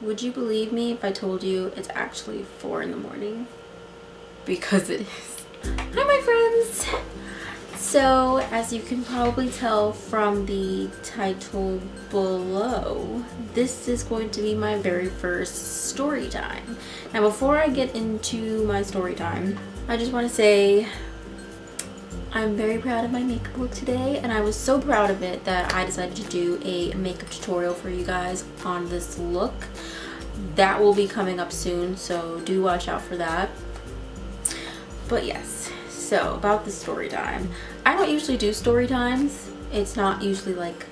Would you believe me if I told you it's actually 4 in the morning? Because it is. Hi my friends! So as you can probably tell from the title below, this is going to be my very first story time. Now before I get into my story time, I just want to say I'm very proud of my makeup look today, and I was so proud of it that I decided to do a makeup tutorial for you guys on this look. That will be coming up soon, so do watch out for that. But yes, so about the story time. I don't usually do story times. It's not usually like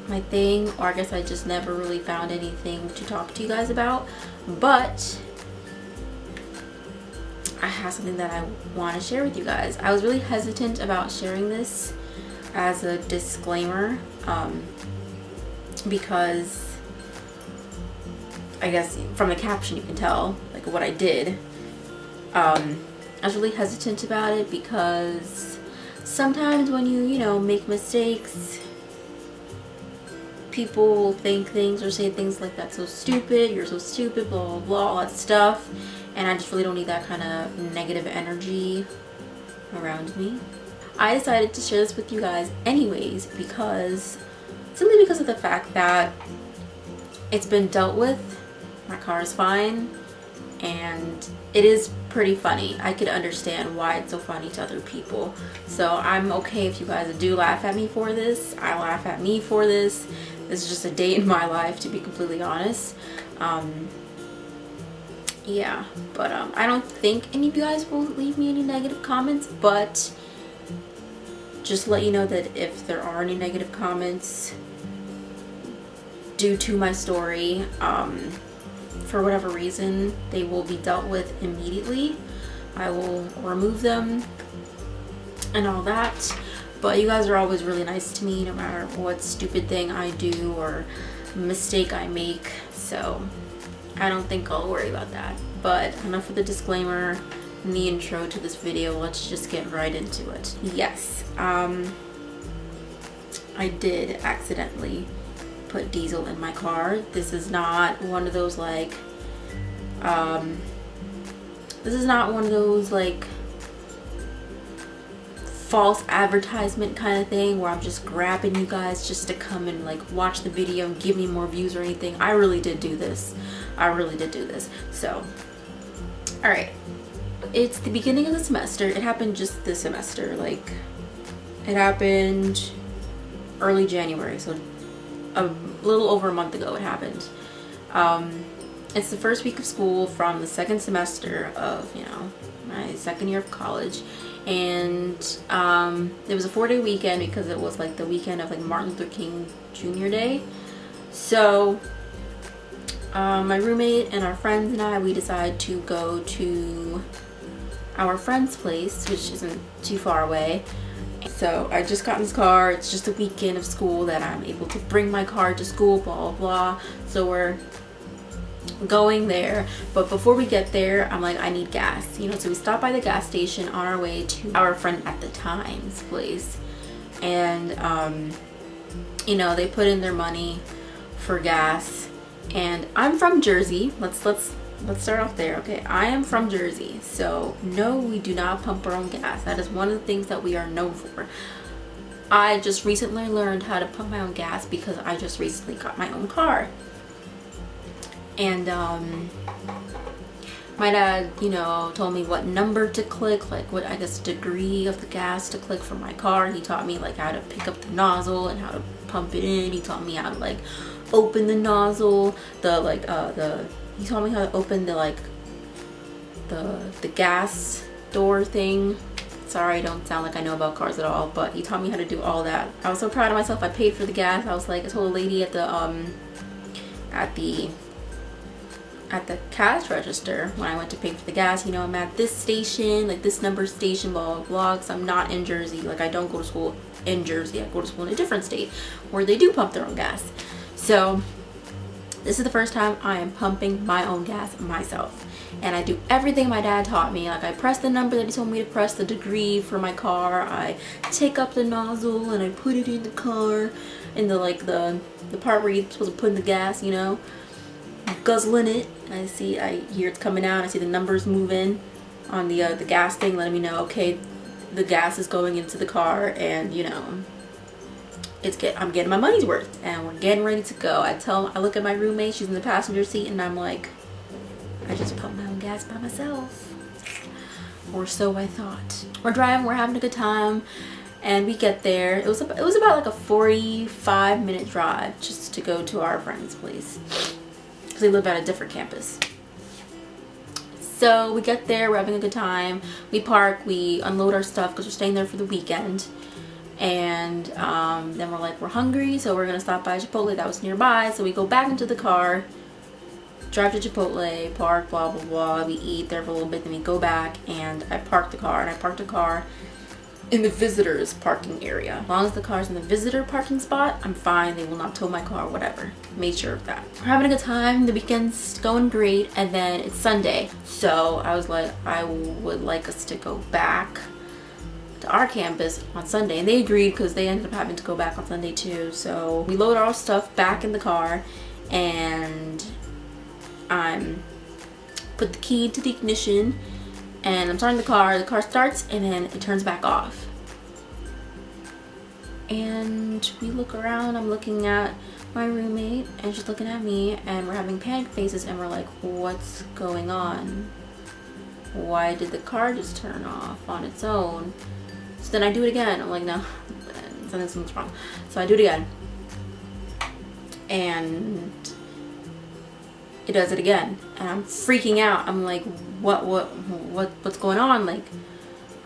my thing, or I guess I just never really found anything to talk to you guys about. But I have something that I want to share with you guys. I was really hesitant about sharing this as a disclaimer because I guess from the caption you can tell like what I did. I was really hesitant about it because sometimes when you know, make mistakes, people think things or say things like that's so stupid, you're so stupid, blah blah blah, all that stuff. And I just really don't need that kind of negative energy around me. I decided to share this with you guys anyways simply because of the fact that it's been dealt with. My car is fine, and it is pretty funny. I could understand why it's so funny to other people. So I'm okay if you guys do laugh at me for this. I laugh at me for this. This is just a day in my life, to be completely honest. Yeah, but I don't think any of you guys will leave me any negative comments, but just to let you know that if there are any negative comments due to my story, for whatever reason, they will be dealt with immediately. I will remove them and all that. But you guys are always really nice to me no matter what stupid thing I do or mistake I make, so I don't think I'll worry about that. But enough of the disclaimer and the intro to this video. Let's just get right into it. Yes, I did accidentally put diesel in my car. This is not one of those like false advertisement kind of thing where I'm just grabbing you guys just to come and like watch the video and give me more views or anything. I really did do this. So all right, it's the beginning of the semester. It happened just this semester, like it happened early January, so a little over a month ago it happened. It's the first week of school from the second semester of, you know, my second year of college, and it was a 4-day weekend because it was like the weekend of like Martin Luther King Jr. Day. So my roommate and our friends and I, we decided to go to our friend's place, which isn't too far away. So I just got in this car. It's just a weekend of school that I'm able to bring my car to school, blah blah blah. So we're going there, but before we get there, I'm like, I need gas, you know. So we stopped by the gas station on our way to our friend at the time's place, and you know, they put in their money for gas. And I'm from Jersey. Let's start off there, okay? I am from Jersey, so no, we do not pump our own gas. That is one of the things that we are known for. I just recently learned how to pump my own gas because I just recently got my own car. And my dad, you know, told me what number to click, like what, I guess, degree of the gas to click for my car. He taught me like how to pick up the nozzle and how to pump it in. He taught me how to like open the nozzle, he taught me how to open the like the gas door thing. Sorry, I don't sound like I know about cars at all, but he taught me how to do all that. I was so proud of myself. I paid for the gas. I was like, I told a lady at the cash register when I went to pay for the gas, you know, I'm at this station, like this number station, blah blah blah, because I'm not in Jersey. Like, I don't go to school in Jersey. I go to school in a different state where they do pump their own gas. So this is the first time I am pumping my own gas myself, and I do everything my dad taught me. Like, I press the number that he told me to press, the degree for my car, I take up the nozzle and I put it in the car, in the like the part where you're supposed to put in the gas, you know. guzzling it. I hear it's coming out. I see the numbers moving on the gas thing, letting me know, okay, the gas is going into the car, and you know, I'm getting my money's worth, and we're getting ready to go. I look at my roommate, she's in the passenger seat, and I'm like, I just pumped my own gas by myself, or so I thought. We're driving, we're having a good time, and we get there. It was about like a 45-minute drive just to go to our friend's place, because they live at a different campus. So we get there, we're having a good time. We park, we unload our stuff because we're staying there for the weekend. And then we're like, we're hungry, so we're gonna stop by Chipotle that was nearby. So we go back into the car, drive to Chipotle, park, blah, blah, blah. We eat there for a little bit, then we go back, and I park the car. And I parked the car in the visitors parking area. As long as the car's in the visitor parking spot, I'm fine. They will not tow my car, whatever. Made sure of that. We're having a good time. The weekend's going great. And then it's Sunday. So I was like, I would like us to go back to our campus on Sunday. And they agreed because they ended up having to go back on Sunday too. So we load our stuff back in the car, and put the key to the ignition, and I'm starting the car starts, and then it turns back off. And we look around, I'm looking at my roommate, and she's looking at me, and we're having panic faces, and we're like, what's going on? Why did the car just turn off on its own? So then I do it again. I'm like, no, something's wrong. So I do it again, and it does it again, and I'm freaking out. I'm like, what's going on? Like,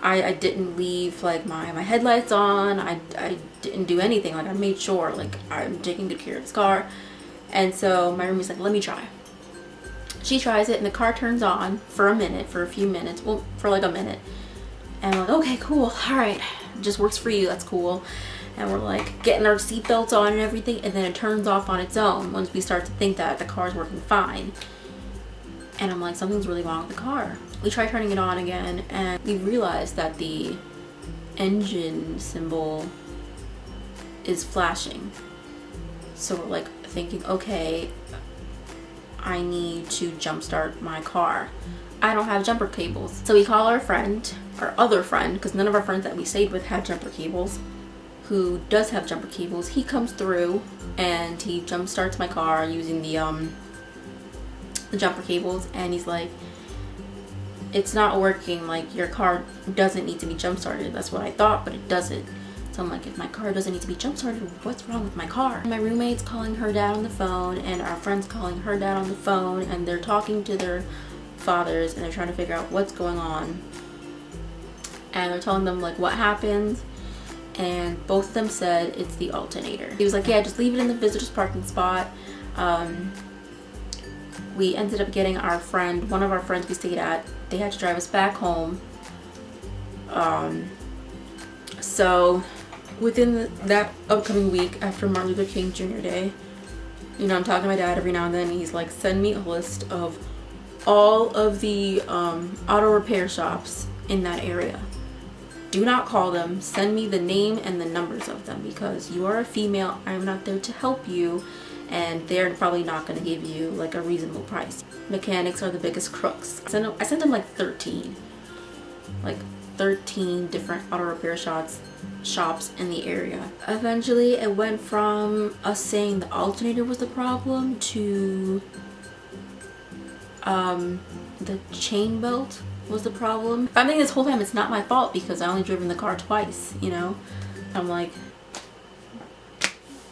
I didn't leave like my headlights on. I didn't do anything. Like, I made sure like I'm taking good care of this car. And so my roommate's like, let me try. She tries it, and the car turns on for a few minutes, well, for like a minute. And I'm like, okay, cool, all right, it just works for you, that's cool. And we're like getting our seatbelts on and everything, and then it turns off on its own once we start to think that the car's working fine. And I'm like, something's really wrong with the car. We try turning it on again, and we realize that the engine symbol is flashing. So we're like thinking, okay, I need to jumpstart my car. I don't have jumper cables. So we call our other friend, because none of our friends that we stayed with had jumper cables, who does have jumper cables. He comes through and he jump starts my car using the jumper cables, and he's like, it's not working, like your car doesn't need to be jump started. That's what I thought, but it doesn't. So I'm like, if my car doesn't need to be jump started, what's wrong with my car? My roommate's calling her dad on the phone, and our friend's calling her dad on the phone, and they're talking to their fathers, and they're trying to figure out what's going on. And they're telling them like what happened, and both of them said it's the alternator. He was like, yeah, just leave it in the visitors parking spot. We ended up getting one of our friends we stayed at, they had to drive us back home. So within that upcoming week after Martin Luther King Jr. Day, you know, I'm talking to my dad every now and then, and he's like, send me a list of all of the auto repair shops in that area. Do not call them. Send me the name and the numbers of them, because you are a female. I'm not there to help you, and they're probably not going to give you like a reasonable price. Mechanics are the biggest crooks. I sent them like 13 different auto repair shops in the area. Eventually it went from us saying the alternator was the problem to the chain belt was the problem. I'm thinking this whole time it's not my fault because I only driven the car twice, you know? I'm like,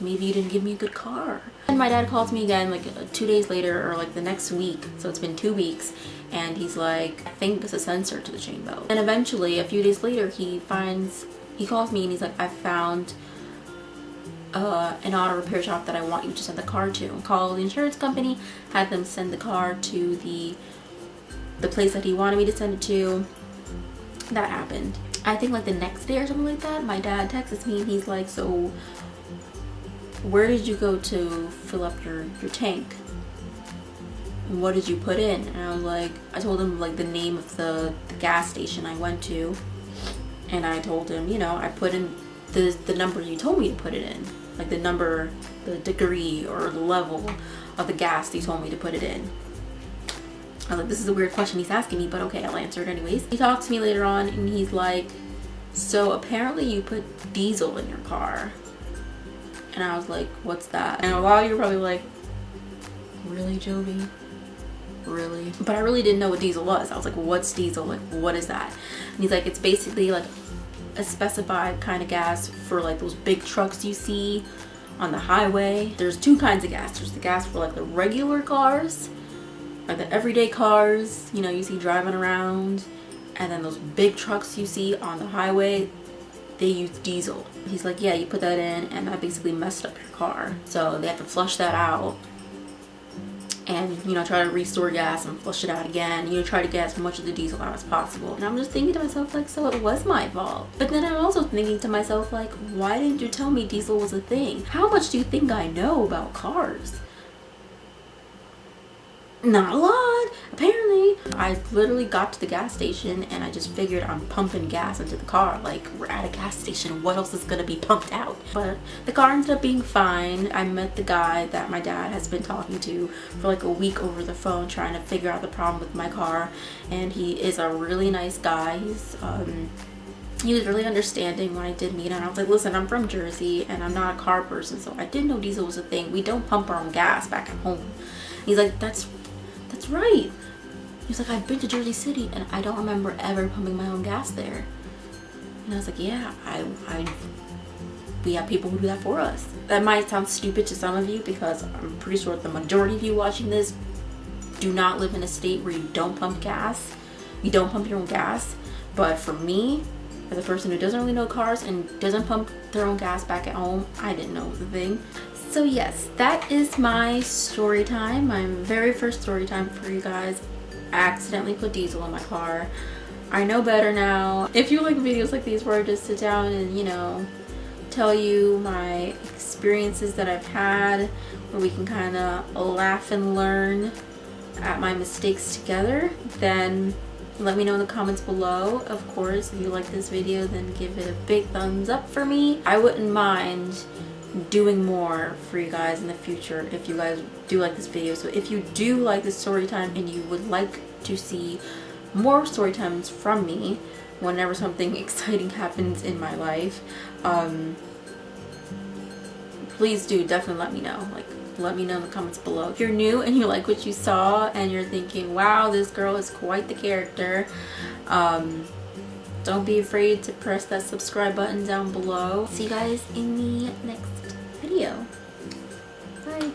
maybe you didn't give me a good car. And my dad calls me again like 2 days later, or like the next week, so it's been 2 weeks, and he's like, I think it's a sensor to the chain belt. And eventually a few days later he calls me and he's like, I found an auto repair shop that I want you to send the car to. Call the insurance company, had them send the car to the place that he wanted me to send it to. That happened. I think like the next day or something like that, my dad texts me and he's like, so where did you go to fill up your tank? And what did you put in? And I was like, I told him like the name of the gas station I went to, and I told him, you know, I put in the number you told me to put it in, like the number, the degree or the level of the gas he told me to put it in. I was like, this is a weird question he's asking me, but okay, I'll answer it anyways. He talked to me later on and he's like, so apparently you put diesel in your car. And I was like, what's that? And a lot of you were probably like, really, Jovie? Really? But I really didn't know what diesel was. I was like, what's diesel? Like, what is that? And he's like, it's basically like a specified kind of gas for like those big trucks you see on the highway. There's two kinds of gas. There's the gas for like the regular cars, like the everyday cars, you know, you see driving around. And then those big trucks you see on the highway, they use diesel. He's like, yeah, you put that in and that basically messed up your car. So they have to flush that out and, you know, try to restore gas and flush it out again. You know, try to get as much of the diesel out as possible. And I'm just thinking to myself, like, so it was my fault. But then I'm also thinking to myself, like, why didn't you tell me diesel was a thing? How much do you think I know about cars? Not a lot, apparently. I literally got to the gas station and I just figured I'm pumping gas into the car. Like, we're at a gas station, what else is gonna be pumped out? But the car ended up being fine. I met the guy that my dad has been talking to for like a week over the phone trying to figure out the problem with my car. And he is a really nice guy. He was really understanding when I did meet him. And I was like, listen, I'm from Jersey and I'm not a car person, so I didn't know diesel was a thing. We don't pump our own gas back at home. He's like, that's right. He was like, I've been to Jersey City and I don't remember ever pumping my own gas there. And I was like, yeah, we have people who do that for us. That might sound stupid to some of you because I'm pretty sure the majority of you watching this do not live in a state where you don't pump gas. You don't pump your own gas. But for me, as a person who doesn't really know cars and doesn't pump their own gas back at home, I didn't know it was a thing. So yes, that is my story time, my very first story time for you guys. I accidentally put diesel in my car. I know better now. If you like videos like these where I just sit down and, you know, tell you my experiences that I've had, where we can kind of laugh and learn at my mistakes together, then let me know in the comments below. Of course, if you like this video, then give it a big thumbs up for me. I wouldn't mind doing more for you guys in the future if you guys do like this video. So if you do like this story time and you would like to see more story times from me whenever something exciting happens in my life, please do definitely let me know. Like, let me know in the comments below. If you're new and you like what you saw and you're thinking, wow, this girl is quite the character, don't be afraid to press that subscribe button down below. See you guys in the next video. Bye.